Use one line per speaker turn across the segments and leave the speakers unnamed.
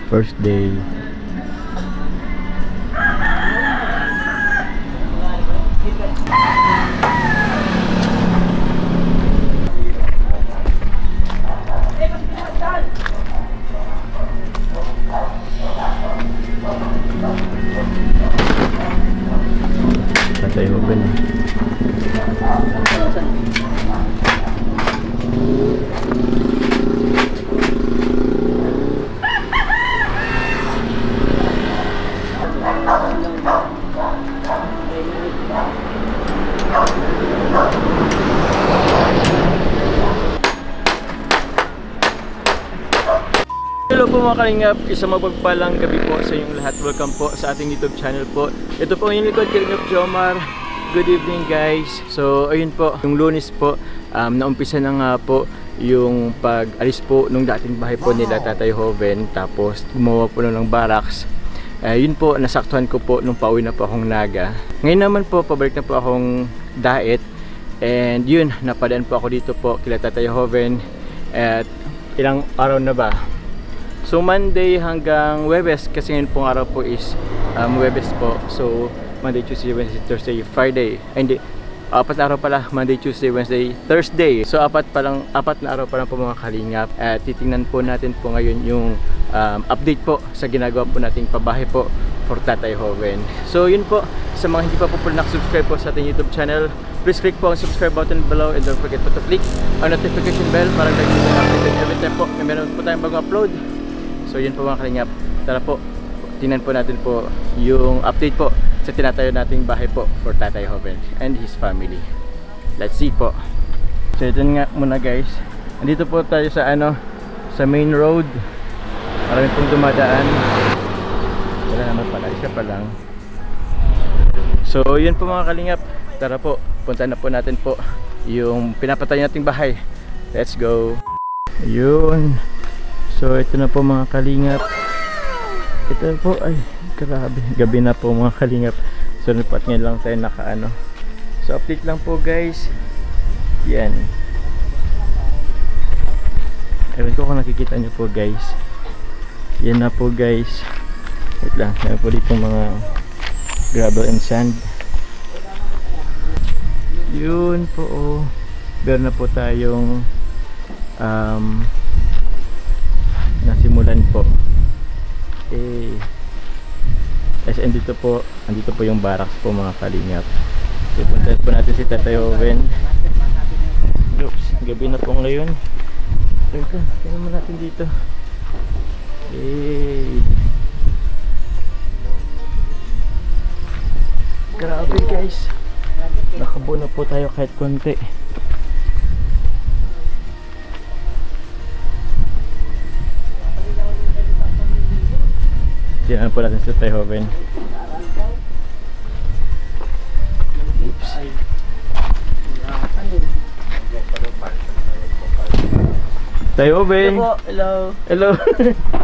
First day. Tatay open. Hello po mga kalingap, isang mapagpalang gabi po sa inyong lahat. Welcome po sa ating YouTube channel po. Ito po yung likod, Kalingap Jomar. Good evening guys. So ayun po, yung Lunes po, naumpisa na nga po yung pag-alis po nung dating bahay po nila Tatay Joven. Tapos gumawa po ng barracks. Yun po, nasaktuhan ko po nung pauwi na po akong Naga. Ngayon naman po, pabalik na po akong Daet. And yun, napadaan po ako dito po kila Tatay Joven. At ilang araw na ba? So Monday hanggang Webes, kasi ngayon pong araw po is Webes po. So Monday, Tuesday, Wednesday, Thursday, Friday. Hindi, apat na araw pala. Monday, Tuesday, Wednesday, Thursday. So apat na araw pa lang po mga kalingap. At titingnan po natin po ngayon yung update po sa ginagawa po nating pabahay po for Tatay Joven. So yun po, sa mga hindi pa po nakasubscribe po sa ating YouTube channel, please click po ang subscribe button below and don't forget po to click ang notification bell para lagi po updated every time po na meron po tayong bagong upload. So yun po mga kalingap, tara po, tingnan po natin po yung update po sa tinatayo nating bahay po for Tatay Joven and his family. Let's see po. So ito nga muna guys, andito po tayo sa sa main road. Marami pong dumadaan. Wala naman pala, isa pa lang. So yun po mga kalingap, tara po, punta na po natin po yung pinapatayo nating bahay. Let's go. Ayun. So ito na po mga kalingap. Ito po, ay grabe, gabi na po mga kalingap. So napat ngayon lang tayo So update lang po guys. Yan. Ewan ko kung nakikita nyo po guys. Yan na po guys. Wait lang, yan po dito mga gravel and sand. Yun po oh. Meron na po tayong nasimulan po. Okay. Kasi andito po yung barracks po mga kalingap. Pupuntahan po natin si Tatay Joven. Oops, gabi na po ngayon. Ito, tingnan mo natin dito. Okay. Grabe guys. Nakabuo na po tayo kahit konti. Tingnan po natin sa Tatay Joven. Oops. Tatay Joven.
Hello.
Hello.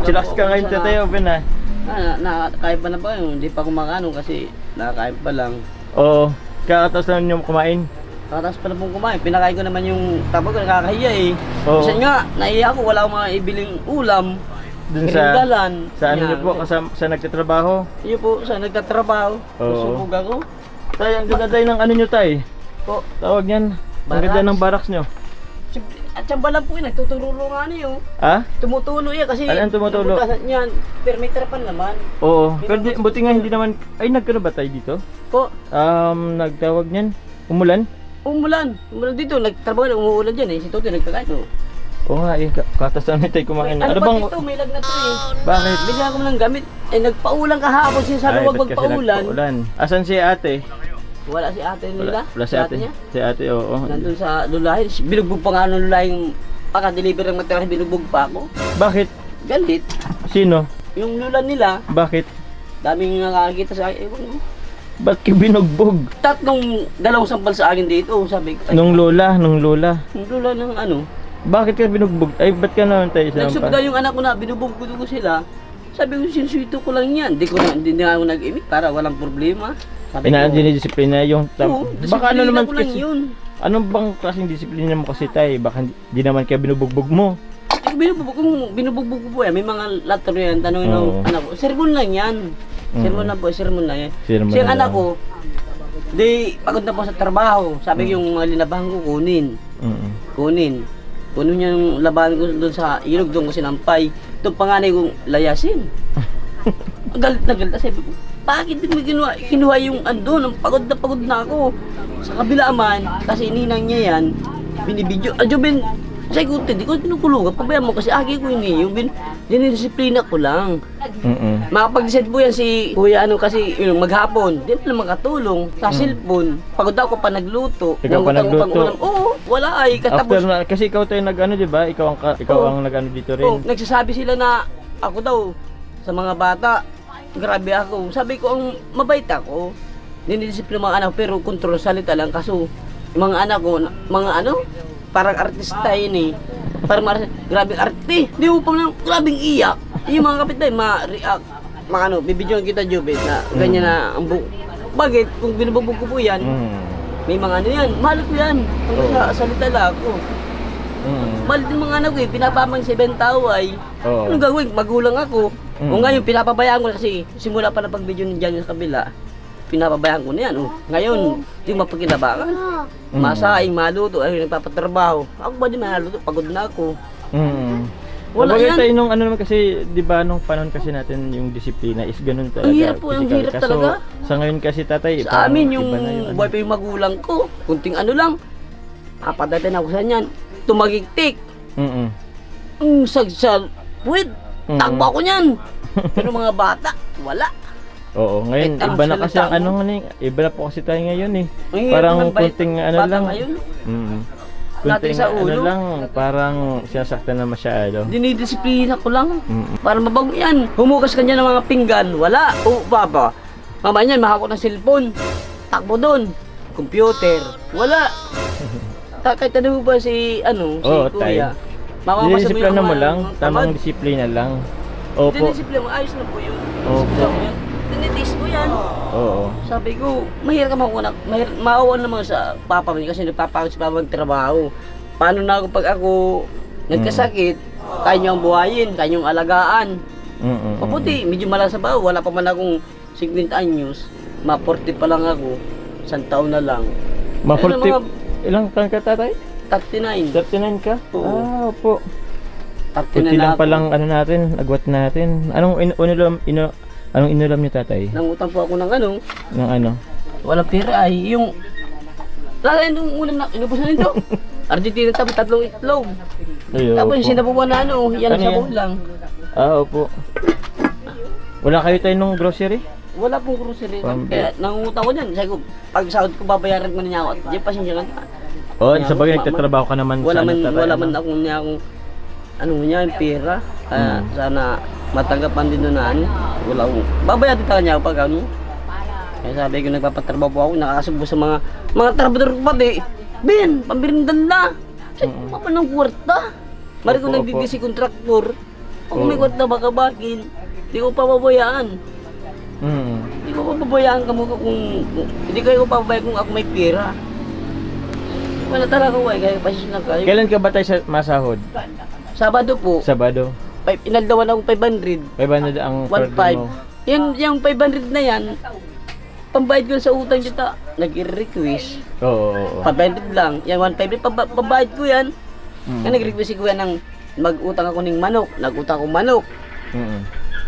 Chillax ka ngayon Tatay Joven ha.
Nakakain pa na ba yun? Hindi pa kumakano kasi nakakain pa lang.
Oo. Kakataos lang nyo kumain.
Kakataos pa na pong kumain. Pinakain ko naman yung tapos ko nakakahiya eh.
Oo.
Kasi nga, naiya ako. Wala akong mga ibiling ulam.
Dun
sa
niyo po sa nagtatrabaho?
Iyo po, sa nagtatrabaho. Susubog ako.
Tay, ang ganda tayo ng niyo tay.
Po.
Tawag niyan. Ang ganda ng barracks nyo.
At siyang balang po yun, nagtutulong nga niyo.
Ha?
Tumutulo yan kasi
ano tumutulo?
Yan, permitra pa naman.
Oo. Pero buti nga hindi naman, ay nagkano ba tayo dito?
Po.
Nagtawag niyan. Umulan?
Umulan dito, nagtrabaho na umuulan dyan eh. Si Toto nagkakain oh.
Oo nga eh, katas namin tayo kumain.
Ano bang ito? May lag na to eh.
Bakit?
Bigyan ko ng gamit. Eh nagpaulan kahapon siya sa luwag magpaulan.
Asan si ate?
Wala si ate nila.
Wala si ate niya? Si ate, oo.
Nandun sa lulahin. Binugbog pa nga ng lulahin. Paka-deliver ng material, binugbog pa ako.
Bakit?
Galit.
Sino?
Yung lula nila.
Bakit?
Daming nakakita sa akin. Ewan mo.
Ba't ka binugbog?
Dalawang sampal sa akin dito. Sabi ko.
Nung lola.
Nung lula ng ano.
Bakit ka binugbog? Ay, ba't ka naman tayo sa
nagsubda yung anak ko na, binugbog ko sila. Sabi ko, sinsuito ko lang yan. Hindi na ako nag-imit para walang problema.
Dinidisiplina yung
baka ano naman kasi
yun. Anong bang klaseng disiplina mo kasi tayo? Baka di naman kaya binubugbog mo?
binubugbog ko po yan, may mga latro yan, tanongin ng anak ko, sermon lang yan. Sermon lang po, sermon lang yan. Siyang anak ko, di pagod na po sa trabaho, sabi ko yung mga linabahan ko kunin. Kunin niya yung labahan ko doon sa ilog, doon ko sinampay. Itong panganay kong layasin. Galit na galit, sabi ko, bakit di mo kinuha yung andun, pagod na ako. Sa kabila man, kasi ninang niya yan, binibidyo, Jobin, sabi ko, di ko kinukulugan, pabayaan mo kasi agi ko yun yung dinidisiplina ko lang. Makapag-decide po yan si Kuya kasi yung maghapon, di mo lang makatulong sa cellphone. Pagod ako pa nagluto.
Ikaw pa nagluto?
Oo, wala ay katapos.
After kasi ikaw tayo nag-ano, di ba? Ikaw ang nag-ano dito rin.
Nagsasabi sila na ako daw sa mga bata, grabe ako. Sabi ko, ang mabait ako. Dinidisiplina mga anak, pero kontrol salita lang. Kaso, mga anak ko, mga parang artista yun eh. Parang grabing arte. Di mo pa lang, grabing iyak. Yung mga kapitay, ma-react. Bibidyoan kita, Jobet, na ganyan na ang buko. Bakit? Kung binububog ko po yan, may mga yan. Mahal ko yan. Hanggang sa salita lang ako. Mahal din mga anak ko eh. Pinapamang 7 taway. Anong gagawin? Magulang ako. O ngayon, pinapabayaan ko kasi simula pa na pag-video niyan sa kabila. Pinapabayaan ko na yan. Ngayon, di mapagkinabangan. Masaing, maluto, ay nagpapatrabaho. Ako ba di maluto? Pagod na ako. Wala yan.
Tayo nung naman kasi, di ba nung panahon kasi natin yung disiplina is ganun talaga.
Ang hirap po, ang hirap talaga.
Sa ngayon kasi tatay,
sa amin yung buhay pa yung magulang ko. Kunting lang, papadatin ako sa niyan. Tumagiktik. Sagsal, wait, takbo ako niyan. Pero mga bata, wala.
Oo, ngayon iba na kasi ang iba na po kasi tayo ngayon eh. Parang kunting lang. Kunting lang, parang sinasaktan na masyado.
Dinidisiplina ko lang. Para mabago yan. Humugas ka niya ng mga pinggan, wala. Papa, mama niyan, mahako ng cellphone. Takbo doon. Computer, wala. Kahit ano ba si Kuya.
Disiplina mo lang, tamang disiplina lang. Opo.
Disiplina mo, ayos na po yun. Opo. Tinitis ko yan.
Oo.
Sabi ko, mahirap ka makunak. Maawan naman sa papa mo kasi nagpapagod si papa magtrabaho. Paano na ako pag ako nagkasakit, kaya niyo ang buhayin, kaya niyo ang alagaan. Mabuti, medyo malas sa baho. Wala pa man akong 50 anyos. Ma-40 pa lang ako. 1 taon na lang.
Ma-40? Ilang taon ka tatay?
39.
39 ka?
Oo.
Opo.
39
Kunti lang
na
palang natin, agwat natin. Anong inulam niyo tatay?
Nangutang po ako ng
Ng ano?
Walang pera ay yung lalayan nung ulam na inubos na nito. Argentina tapos 3 itlog. Tapos yung sinabuan na yan ang sabaw lang.
Opo. Wala kayo tayo nung grocery?
Wala pong grocery. Kaya nangungutang ko dyan. Sabi ko, pag sahod ko babayaran ko na niya ako. Di pasensya ka.
Sa bagay nagtatrabaho ka naman
wala man akong yung pera. Kaya sana matanggapan din doon na wala akong babayaran din niya ako pag Kaya sabi ko nagpapatrabaho po ako, nakakasubo sa mga trabador ko pati. Ben, pambirindan na. Sabi ko, pa ng kwarta. Mari ko nagdidisi kontraktor. Kung may kwarta baka bakin, di ko pababayaan. Hindi ko pababayaan ka mo kung hindi kayo pababayaan kung ako may pera. Wala talaga ko kaya pasensya na kayo.
Kailan ka ba tayo masahod?
Sabado po.
Sabado.
Inaldawan akong 500.
500 ang pwede mo.
Yung 500 na yan, pambayad ko sa utang kita. Nag-request.
Oo.
500 lang. Yung 150, pambayad ko yan. Kaya nag-request ko yan ng mag-utang ako ng manok. Nag-utang ako manok.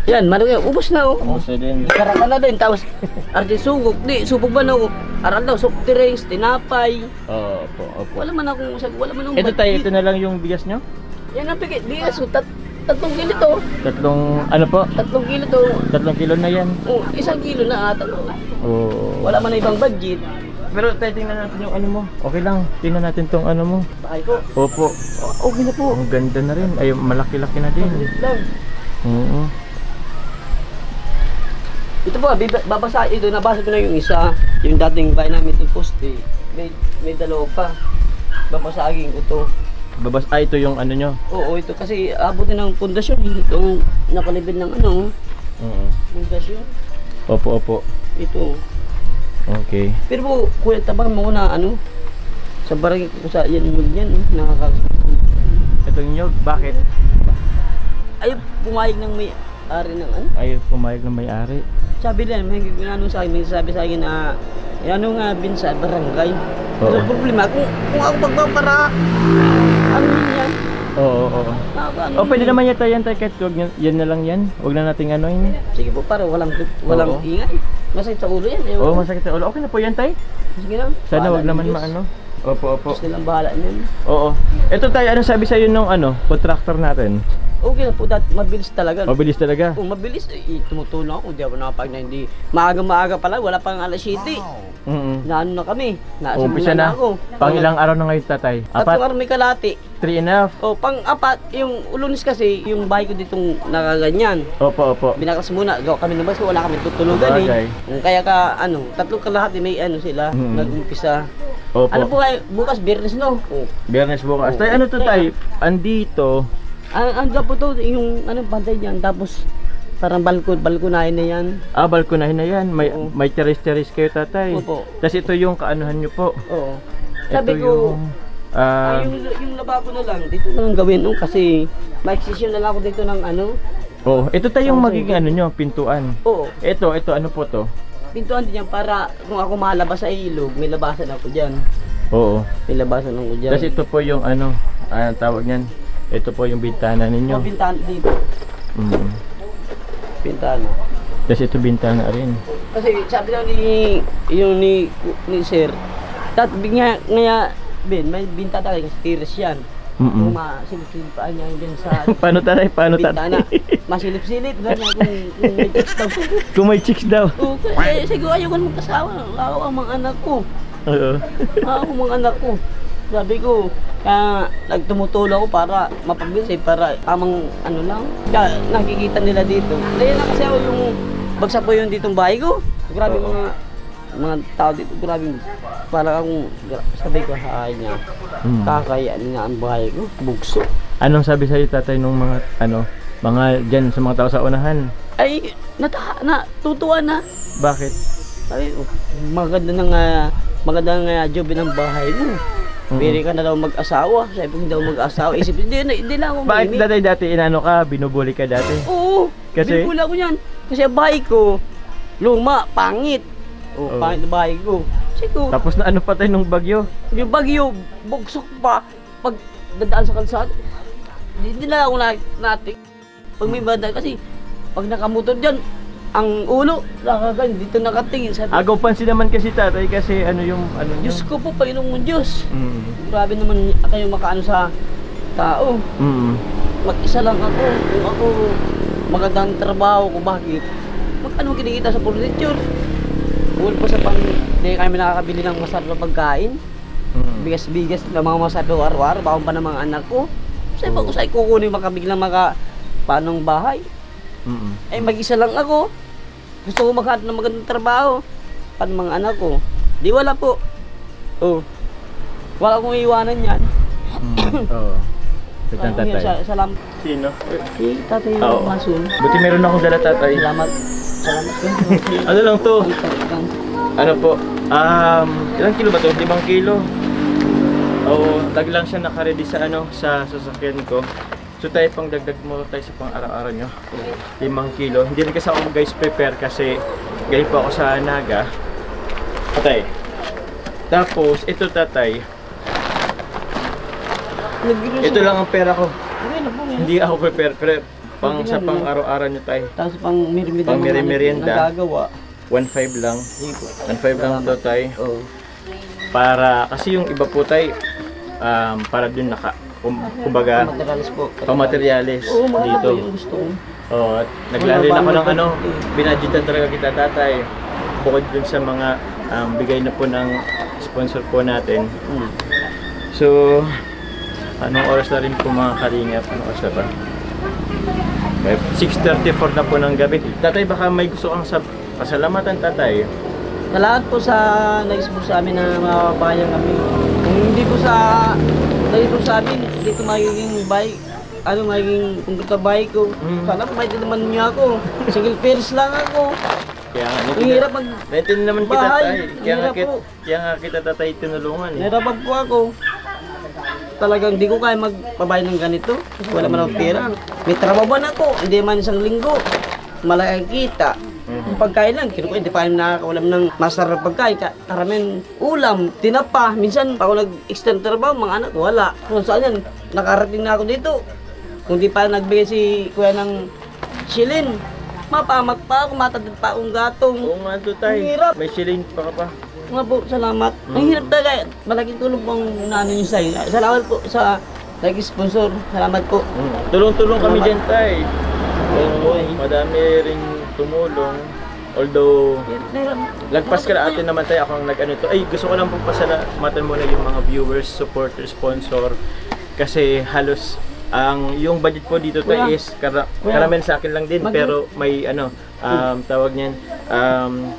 Yan, manok yan. Ubus na
Ubus na din.
Karaka na din. Tapos, arti sugok. Di, supog ba na ako? Aral daw, soft drinks, tinapay.
Opo.
Wala man akong
Ito tayo, ito na lang yung bigas nyo?
Yan ang bigas. 3 kilo to.
Ano po?
3 kilo to.
3 kilo na yan.
1 kilo na ata.
Oo.
Wala man na ibang budget.
Pero tayo tingnan natin yung mo. Okay lang, tingnan natin tong mo.
Bakay ko.
Opo.
Okay na po.
Ang ganda na rin. Ay, malaki-laki na din.
Lang.
Oo.
Ito po, babasa ito. Nabasa ko na yung isa. Yung dating bahay namin ito poste. May dalawa pa. Babasagin ko to.
Ito yung nyo?
Oo, ito kasi abutin ng pundasyon. Itong nakalibid ng pundasyon.
Opo.
Ito.
Okay.
Pero po, kuya, tabang mo na sa barangay ko sa yan, nakakasama.
Ito itong nyog. Bakit?
Ay, pumayag ng may-ari ng ano.
Ayaw pumayag ng may-ari.
Sabi din, may ano sa akin, may sabi sa akin na, ano nga, binsa, barangay.
Oo.
Pero problema, kung ako magpapara, ano yun yan?
Oo.
Ano
Pwede
yun?
naman yata yan tayo kahit yan na lang yan. Huwag na nating ano yun.
Sige po, para walang
Oo.
ingay. Masakit sa ulo yan.
Oo, masakit sa ulo. Okay na po yan tay.
Sige lang.
Sana
Bahala
wag naman
ng Diyos.
maano. Opo.
Diyos nilang bahala niyan.
Oo. Ito tayo, ano sabi sa'yo nung contractor natin?
Okay na po, mabilis talaga.
Mabilis talaga.
Kung mabilis, tumutulong ako. Hindi ako nakapag na hindi. Maaga-maaga pala, wala pang alas 7. Naano na kami.
Umpisa na.
ako.
Pang ilang araw na ngayon tatay?
Tatlong araw may kalati.
3 enough.
Pang-apat, yung Lunes kasi, yung bahay ko ditong nakaganyan.
Opo.
Binakas muna, gawa kami ng bus, wala kami tutulugan
Bagay.
Kaya tatlong kalahati may sila, nag-umpisa.
Opo.
Ano po kayo, bukas, Biyernes no?
Biyernes bukas. Tay, ano to tay? Andito.
Ang po to, yung bantay niyan, tapos parang balkonahin na yan.
Balkonahin na yan.
Oo.
May teres-teres kayo tatay.
Opo.
Tapos ito yung kaanuhan nyo po.
Oo.
Ito
Sabi ko, yung lababo na lang, dito na lang gawin, kasi ma-excision na lang ako dito ng
ito tayo yung magiging nyo, pintuan.
Oo.
Ito, ano po to?
Pintuan din yan para kung ako malabas sa ilog, may labasan ako dyan.
Oo.
May labasan ako dyan.
Tapos ito po yung tawag niyan. Ito po yung bintana ninyo.
Bintana dito. Bintana.
Tapos ito bintana rin.
Kasi sabi daw ni sir, bigyan nga, Ben, may bintana kasi tiris yan. Kung masilip-silipaan niya dyan sa
Paano tatay?
bintana. Masilip-silip, ganyan kung may chicks daw.
Kung may chicks daw.
Oo, kasi siguro ayaw ko magkasawa. Ako ang mga anak ko.
Oo.
Ako ang mga anak ko. Sabi ko, kaya nagtumutulong ako para mapabilis para tamang lang. Kaya nakikita nila dito. Kaya na kasi ako yung bagsak po yung ditong bahay ko. Grabe mga tao dito, grabe. Para akong, sabi ko sa niya, kakayaan niya ang bahay ko, bugso.
Anong sabi sa'yo tatay nung mga mga dyan sa mga tao sa unahan?
Ay, natutuwa na.
Bakit?
Ay, maganda nga job ng bahay mo. Pili ka na daw mag-asawa. Sabi ko hindi daw mag-asawa. Isip, hindi lang ako
Bakit dati ka, binubuli ka dati?
Oo,
Kasi?
binubuli ako yan. Kasi ang bahay ko, luma, pangit. Pangit na bahay ko. Siguro,
Tapos na pa tayo nung bagyo?
yung bagyo, bugsok pa. Pag dadaan sa kalsada, hindi na ako natin. Pag may banda kasi, pag nakamotor dyan, ang ulo, nakagan, dito nakatingin. Sabi,
Agaw pansin naman kasi tatay kasi yung nyo?
Diyos ko po, Panginoon mo Diyos. Grabe naman kayo makaano sa tao. Mag-isa lang ako. Kung ako magandang trabaho ko, bakit? Magkano kinikita sa furniture? Bukod pa sa hindi kami nakakabili ng masarap na pagkain. Bigas-bigas na mga masarap na araw-araw, bakong pa ng mga anak ko. Sa'yo ba usay kukunin makabiglang panong bahay? Eh mag-isa lang ako. Gusto ko maghanap ng magandang trabaho. Paano mga anak ko? Di wala po. Wala akong iiwanan yan.
Oo. Ito tatay.
Salamat.
Sino?
Tatay
Oo.
Masun.
Buti meron akong dala tatay.
Salamat.
Ano lang to? Ano po? Ilang kilo ba to? 5 kilo. Oo, tag lang siya naka-ready sa sa sasakyan ko. So tayo pang dagdag mo tayo sa pang araw-araw nyo. 5 kilo. Hindi rin kasi ako guys prepare kasi galing po ako sa Naga. Tatay. Tapos ito tatay. Ito lang ang pera ko. Hindi ako prepare pero sa pang araw-araw nyo tayo.
Tapos pang merienda.
Pang merienda.
Nagagawa.
1.5 lang. 1.5 lang to tayo.
Oo.
Para kasi yung iba po tayo para dun kumbaga
Materialis po.
pamaterialis
Oo, mga
dito.
yung gusto ko.
Oh, naglalagay na ako ng binadgetan talaga kita tatay. Bukod dun sa mga bigay na po ng sponsor po natin. So, anong oras na rin po mga kalingap? Anong oras na ba? 6:34 na po ng gabi. Tatay, baka may gusto kang pasalamatan tatay.
Sa lahat po sa nag-sponsor sa amin na mapapayan kami. Kung hindi po sa amin, dito magiging bike. Magiging kung bike ko. Sana may naman niya ako. Single parents lang ako.
Kaya nga,
Ang hirap
natin naman kita
bahay.
tay. Kaya
Hirap po.
nga kita tatay tinulungan eh.
Nahirapan po ako. talagang di ko kaya magpabay ng ganito. Kasi wala man akong pera. May trabaho ako, hindi man isang linggo. Malaki ang kita. Yung pagkain lang, kinukuha, hindi pa kami nakakaulam ng masarap pagkain. Karamihan ulam, tinapa. Minsan, ako nag-extend trabaho, mga anak, wala. So, saan yan? Nakarating na ako dito. Kung di pa nagbigay si kuya ng shilin, mapamak pa ako, matagdag pa akong gatong.
Oo nga to tayo.
Ang hirap.
May shilling pa ka pa.
Nga po, salamat. Ang hirap talaga. Malaking tulong pong naano nyo sa'yo. Salamat po sa nag-sponsor. Salamat po.
Tulong-tulong kami dyan tayo. Madami ring tumulong. Although, lagpas ka na atin naman tayo. Ako ang nag-ano to. Ay, gusto ko lang pong pasalamatan muna yung mga viewers, supporters, sponsor. Kasi halos yung budget po dito tayo is karamihan sa akin lang din. Pero may tawag niyan,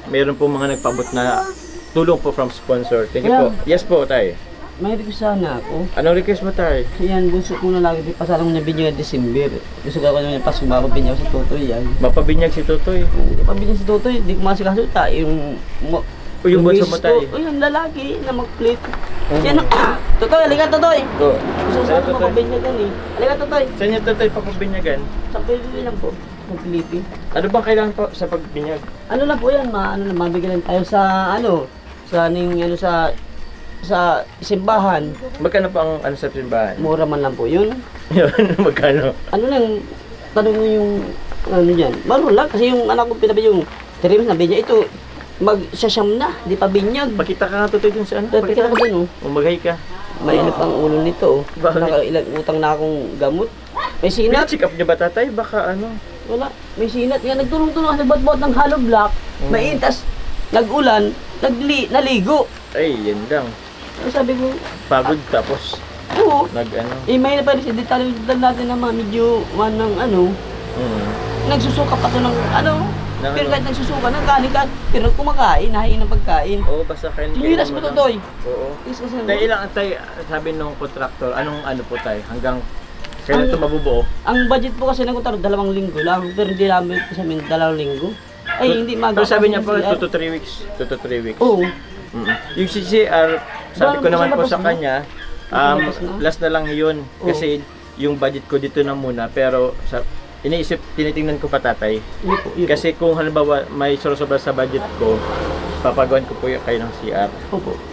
mayroon po mga nagpabot na tulong po from sponsor. Thank you po. Yes po tayo.
May request sana ako.
Anong request mo tayo?
Yan, gusto ko na lagi. Pasala mo na binyag ng December. Gusto ko na pasok mapabinyag si Totoy yan.
Mapabinyag si Totoy?
Mapabinyag si Totoy, di ko masikaso tayo.
Yung bunso mo tayo?
O yung lalaki na mag-plate. Yan, Totoy, halika Totoy. Gusto sana mapabinyagan eh. Halika Totoy.
Saan yung Totoy papabinyagan?
Sa pwede lang po. Mag-plate.
Ano bang kailangan po sa pagbinyag?
Ano lang po yan, mabigyan tayo sa sa simbahan.
Magkano pa ang sa simbahan?
Mura man lang po yun.
Yun, magkano?
Ano lang, tanong mo yung dyan. Maro lang, kasi yung anak ko pinabi yung Teremis na binyag. Ito, magsasyam na, di pa binyag.
Pakita ka nga Totoy dun sa ano?
Pakita ko dun,
Umagay ka.
Mainit ang ulo nito, Nakailang utang na akong gamot. May sinat.
Pina-check up niya ba tatay? Baka ano?
Wala, may sinat. Nga, nagtulong-tulong kasi nagbat-bat ng hollow block. Mainit, tas nag-ulan, naligo.
Ay, yan lang.
Ay, sabi ko,
Pagod tapos
oo.
May
na pa rin si detalye natin na medyo ng nagsusuka pa to ng pero kahit nagsusuka, nagkanin ka, pero kumakain, nahain ng pagkain.
Oo, basta kain.
Tinilas mo to, Toy.
Oo. Tayo ilang tayo, sabi nung contractor, anong po tayo? Hanggang kailan ito mabubuo?
Ang budget po kasi ng contractor, 2 linggo lang, pero hindi namin sa amin 2 linggo. Ay, hindi
magawa. Pero sabi niya po, 2 to 3 weeks. 2 to 3 weeks.
Oo.
Yung CCR, sabi ko naman po sa kanya, last na lang yun. Kasi yung budget ko dito na muna, pero tinitingnan ko pa tatay. Kasi kung halimbawa may sobra sa budget ko, papagawan ko po kayo ng CR.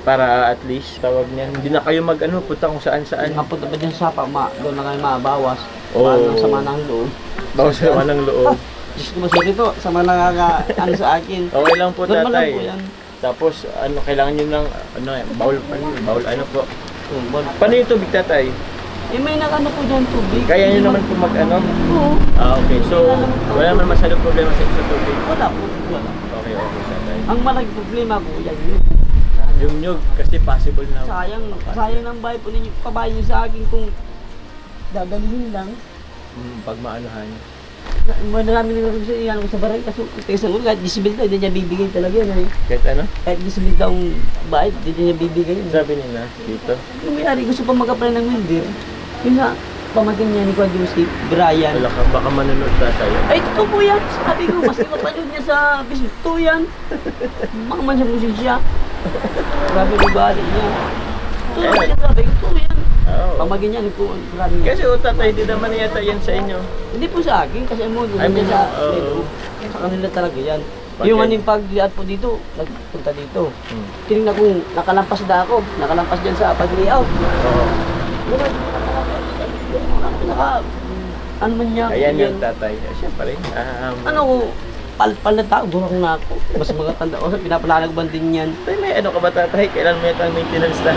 Para at least, tawag niyan, hindi na kayo punta kung saan-saan.
Mapunta pa dyan sa sapa, doon na kayo mabawas. Paano sama ng loob.
Bawas sama ng loob.
Diyos ko masuri to, sama nakaka sa akin.
Okay lang po tatay.
Normal lang po yan.
Tapos kailangan niyo ng bawal po. Paano yung tubig tatay?
May nakano po dyan tubig.
Kaya niyo naman po
Oo.
Okay. So, wala naman masyadong problema sa tubig.
Wala po. Wala.
Okay, tatay.
Ang malaking problema po, yan yun.
Yung nyug, kasi possible na.
Sayang ng bahay po ninyo, pabahay niyo sa akin kung dadalhin lang.
Pag maanuhan.
Marami nang iyan ko sa baray kasi sa ulo kahit disability hindi niya bibigay talaga yan.
Kahit ano?
Kahit disability ang bahay hindi niya bibigay.
Sabi nila dito.
Yung may-ari gusto pa mag-apply ng wilder. Yung sa pamangkin niya ni Kuya Joseph, Brian.
Wala ka, baka manunod tatay.
Ay, totoo po yan. Sabi ko, mas ipapanood niya sa Facebook. Totoo yan. Baka man siya musin siya. Grabe yung bali niya. Totoo yan, sabi ko, totoo yan. Pamagin niya,
kasi tatay, hindi naman yata yan sa inyo.
Hindi po sa akin, kasi mo doon niya sa kanila talaga yan. Yung aning pagliat po dito, nagpunta dito. Tinignan kung nakalampas na ako, nakalampas dyan sa pag-layout. Ano man niya.
Ayan yung tatay. Siyempre.
Palpal na tao, burang na ako. Mas mga tanda ko, pinapalanag ba din yan.
Tay, may ano ka ba tatay? Kailan mo yata ang maintenance na?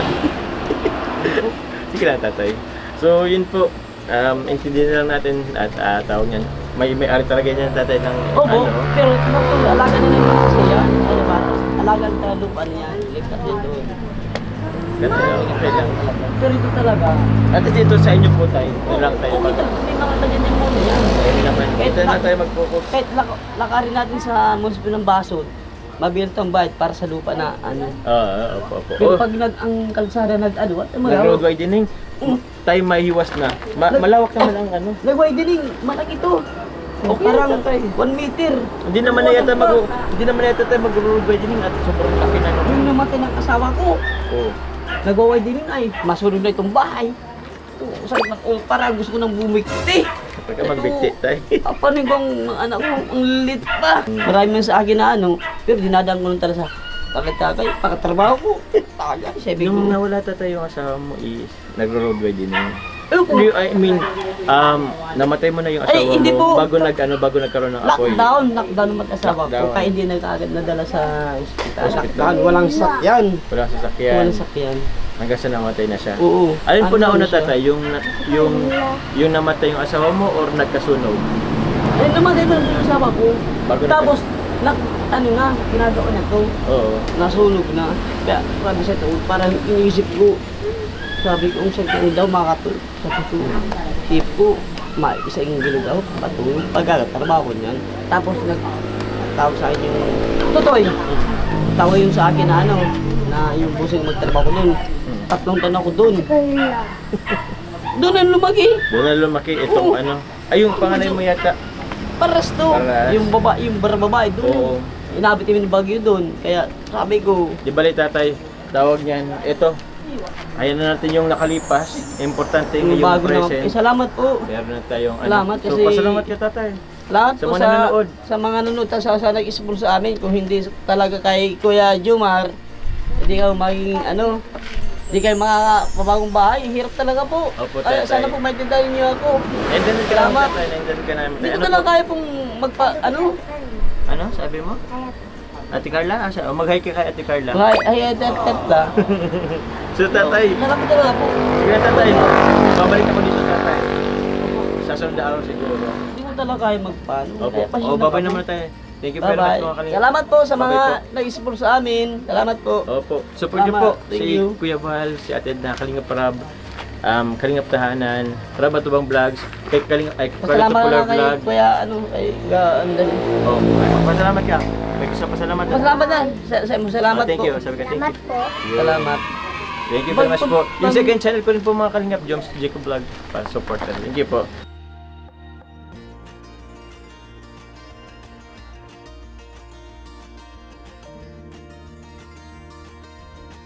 Sige lang tatay. So yun po, intindihin lang natin at tawag niyan. May-ari talaga niyan tatay ng
pero alaga na naman kasi yan. Alaga na lupa niya. Lipat din doon.
Okay lang.
Pero ito talaga.
At dito sa inyo po tayo. Ito lang tayo.
Okay lang. Hindi naman tayo din muna yan.
Hindi naman. Ito na tayo mag-focus.
Kahit lakarin natin sa munisipyo ng Basod, mabigat ang bayad para sa lupa na ano.
Opo.
Pero pag ang kalsada
nag-road widening, tayo mahiwas na. Malawak naman ang ano.
Nag-widening, malaki ito. Parang 1 meter.
Hindi naman na yata tayo mag-road widening at sobrang laki na.
Yung namatay ng asawa ko. Nag-widening ay masunod na itong bahay. sakit ng ulo. Parang gusto ko nang bumikti.
Kapag ka magbigti tayo.
Paano bang mga anak ko, ang lilit pa. Marami man sa akin na ano, pero dinadaan ko lang talaga sa takay-takay, pakatrabaho ko. Tagay, sabi ko.
Nung nawala tatay yung asawa mo is nagro-roadway din yun.
Ayoko.
I mean, namatay mo na yung asawa
Ay, hindi
mo
po.
bago nagkaroon ng apoy.
Lockdown ng mag-asawa ko.
Lockdown.
Kaya hindi na agad nadala sa ospital. Lockdown, walang sakyan.
Walang sasakyan.
Walang sakyan.
Hanggang sa namatay na siya.
Oo.
Alin po
Ano
nauna
siya?
tatay? Yung namatay yung asawa mo or nagkasunog?
Ayun naman, ito yung asawa ko.
Bago
Tapos, ano nga, ginagawa na to.
Oo.
Nasunog na. Kaya, sabi sa ito, parang iniisip ko. Sabi ko, sa kanya daw makatulog. Sabi ko, isip ko, isa yung gilo daw, patulog. Pagkakatrabaho ko niyan. Tapos, nagtawag sa akin yung, Totoy, tawag yun sa akin na ano, na yung busing magtrabaho ko dun. 3 taon ako dun. Doon ang lumaki.
Doon na lumaki itong
Oo.
ano. Ay, yung panganay mo yata.
Paras to.
Paras.
Yung babae doon.
Oo.
Inabit yung bagyo doon. Kaya sabi ko,
Di bali tatay, tawag niyan. Ito. Ayan na natin yung nakalipas. Importante
yung
yung
bago na.
present.
Salamat po.
Meron na tayong ano.
Salamat
So,
kasi-
pasalamat ka tatay.
Lahat
Sa
po
mga nanonood.
sa mga nanonood sa nag-sponsor sa amin. Kung hindi talaga kay Kuya Jomar, hindi kayo maging ano, hindi kayo makakapabagong bahay. Hirap talaga po.
Opo,
Kaya
tatay.
sana po maintindihan niyo ako.
Nandiyan ka namin
Salamat.
tatay. Nandiyan ka namin.
Hindi ko
Ano
talaga
po?
kaya pong ano.
Ano? Sabi mo? Ate Carla? Mag-hi ka kay Ate Carla.
Ay, la.
So tatay,
Salamat talaga po.
sige na tatay. Babalik ako dito tatay. Sa sunod na araw siguro.
Hindi ko talaga kaya magpano.
Opo.
Kaya pasensya na
Babay
po.
naman tayo. Thank you very much
Bye-bye.
mga kanina.
Salamat po sa mga
Bye-bye
nag-sponsor sa amin. Salamat po.
Opo. Support niyo
Salamat.
po
Thank
si
you.
Kuya Val, si Ate Edna, Kalingap Parab, Kalingap Tahanan, Parab Atubang Vlogs, kay Kalingap, ay Kuya
Pasalamat
Popular
na kayo,
Vlog.
kuya, ano, kay, ano,
Oh, pasalamat ka. May gusto pasalamat.
Salamat na. Salamat
Thank
po.
you. Sabi ka, thank you.
Salamat.
Thank you very much po. Yung second channel ko rin po mga Kalingap, Joms Jacob Vlog, para support ka. Thank you po.